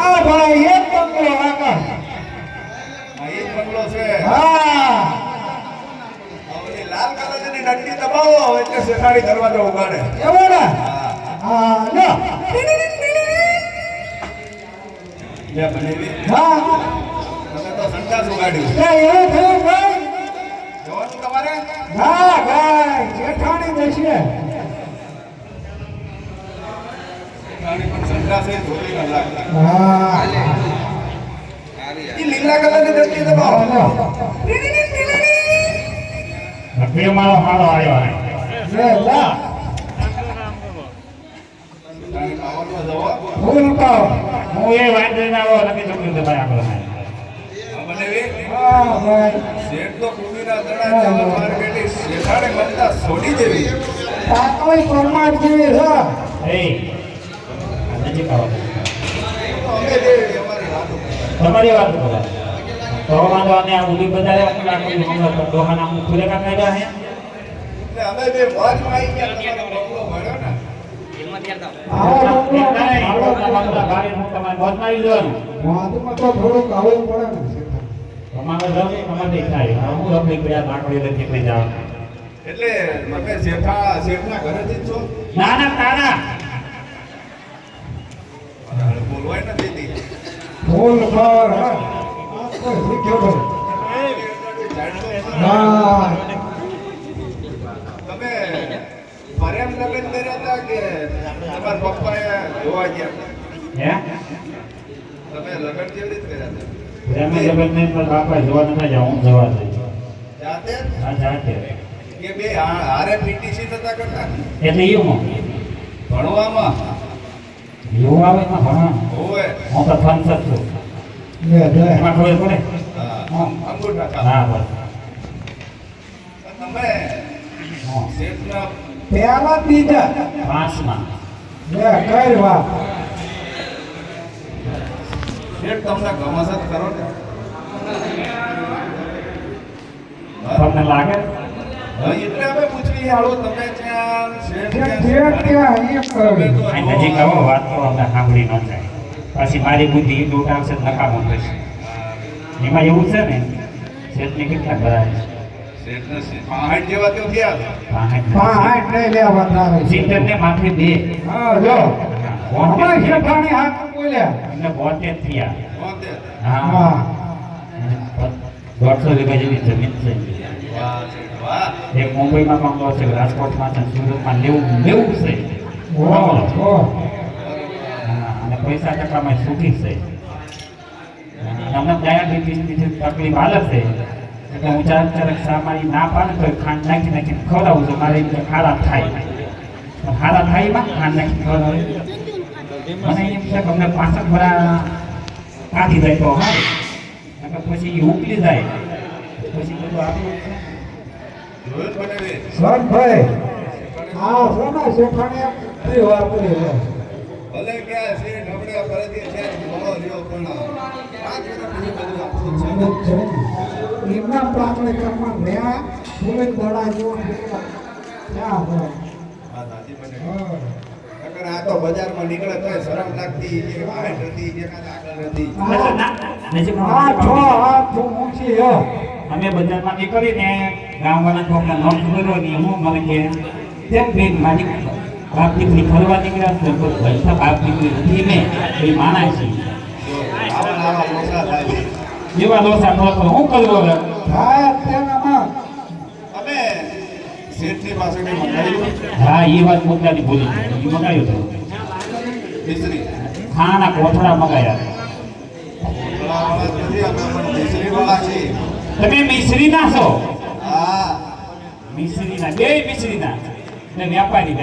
હા ભાઈ એક બંગલો વાકા આ એક બંગલો છે. હા ઓલી લાલ કલરની ડંડી દબાવો એટલે શેઠાણી દરવાજો ઉગાડે. એવું ને હા. હા લો લે બનેવી. હા તમે તો સંડાસ ઉગાડ્યું. એ એવું થયું ભાઈ જવાનું તમારે? હા ભાઈ જેઠાણી દેશે શેઠાણી પણ સંડાસ એ ધોતી ન લાગે. હા ઈ લીલા કલરની ડંડી દબાવો. નકલી મારો હારો આવ્યો હે લે લા શેઠાણી પાવરમાં જવો. ફૂલ પાવ હું એ વાંદરીને આવો નક્કી છોકરી દબાઈ આગળ આ બનેવી. હા ભાઈ શેઠ તો કુંડીના દડા જેવા માર બેઠી શેઠાણી મમતા છોડી દેવી. તાકોઈ પરમાર જેવી છે એ નજીક આવો અમે જે અમારી વાતો તમારી વાત કરો તો વાંધો અને આ ઉલી બજારે હમણાં દોહાના હું ખુલે કા કાઢ્યા હે એટલે અમે બે મોજમાં આવી ગયા. તમારો બંગલો મળ્યો ને. આવો બંગલો તમારે મોજ મારી જવાનું વાતમાં તો થોડુંક આવવું પડે ને તમારે રમી તમારે થાય હું રમી ગયા લાકડી લઈને નીકળી જાવ એટલે તમે શેઠના ઘરેથી જ છો? ના ના તારા બોલવાય નથી દીધી. ફૂલ પાવર હા કોઈ શીખ્યો હા તમે ફરેમ લગ્ન કર્યા હતા કે તમારા પપ્પાએ જોવા ગયા? હે તમે લગ્ન કેવી રીતે કર્યા હતા? પ્રેમી જગત ને પણ બાપા જોવા નતા જાવ હું જવા દઈ જાતે આ જાતે કે બે હારે પીટીસી થતા કરતા? એટલે એવું ભણવામાં એવું આવે એમાં ભણવાનું હોવે. હું તો ફંસ જ છું લે લે એમાં ખબર પડે હા, અંગૂઠા ખા. હા બસ તમે શેઠના પેલા બીજા પાંચમાં લે કઈ વાત શેઠ તમને ગમસત કરો ને? તમને લાગે હા, એટલે અમે પૂછવી હાલો તમે ત્યાં શેઠ જેઠ ત્યાં એમ કરવી અહીં નજીક આવો વાત તો અમને સાંભળી ન જાય પછી મારી બુદ્ધિ એ દૂર આવશે તો નકામો થશે એમાં એવું છે ને શેઠને કેટલા ભરાય શેઠને 65 જેવા તો થયા. હા હાટ નહીં લેવા તારે સિત્તેર ને માથે બે હા જો અમારે શેઠાણી હાથ બોલ્યા એમને 72 થયા 72. હા હા 150 વીઘા જેવી જમીન છે વાહ શેઠ, વાહ. એક મુંબઈમાં બંગલો છે રાજકોટમાં છે સુરતમાં લેવું છે ઓહ ઓહ હા, અને પૈસા ટકામાં સુખી છે તમને ડાયાબિટીસની તકલીફ હાલે છે એટલે હું ચારક મારી ના પાડે તો ખાંડ નાખી નાખીને ખવડાવું છું મારે એમ કે ખારા થાય ખારા થાય માં ખાંડ નાખી ખવડાવે મને એમ છે કે અમને 65 ભરા કાઢી જાય તો હારે નકર પછી એ ઉકલી જાય પછી બધું આપણું છે જોયું જ બનેવી. સનભાઈ આ સોના શેઠાણી એમ વાપરી લે ભલે કે આ શેઠ આપણે ફરજિયાત છે ભણો રહ્યો પણ 5 વર્ષ પછી બધું આપણું જ છે. એમના પ્રાથણે કર્મ રહ્યા ફૂલે દડા જેવો ક્યાં હોય વાત સાચી બનેવી. નકર આ તો બજારમાં નીકળે તોય શરમ લાગતી કે બહાર હતી કે આગળ હતી. આ છો આ તું ઊંચી હો અમે બજારમાં નીકળીને ગામવાળા છોકરા નોટ કર્યો ને હું મને કે તેમ બેન મારી બાપ દીકરી ફરવા નીકળ્યા છે તો પૈસા બાપ દીકરી નથી ને એ માણા છે જો આવા મોસા થાય છે. જેવા દોસા નો તો હું કરવો હવે થાય તેનામાં અમે શેઠની પાસેથી મંગાવ્યું હા એ વાત મુદ્દાની ભૂલી એ મંગાવ્યું હતું મિશ્રી. ખાના કોથળા મંગાયા વાળા નથી અમે પણ મિશ્રીવાળા છીએ. તમે મિશ્રીના છો હા મિશ્રીના બે મિશ્રીના ને વ્યાપારી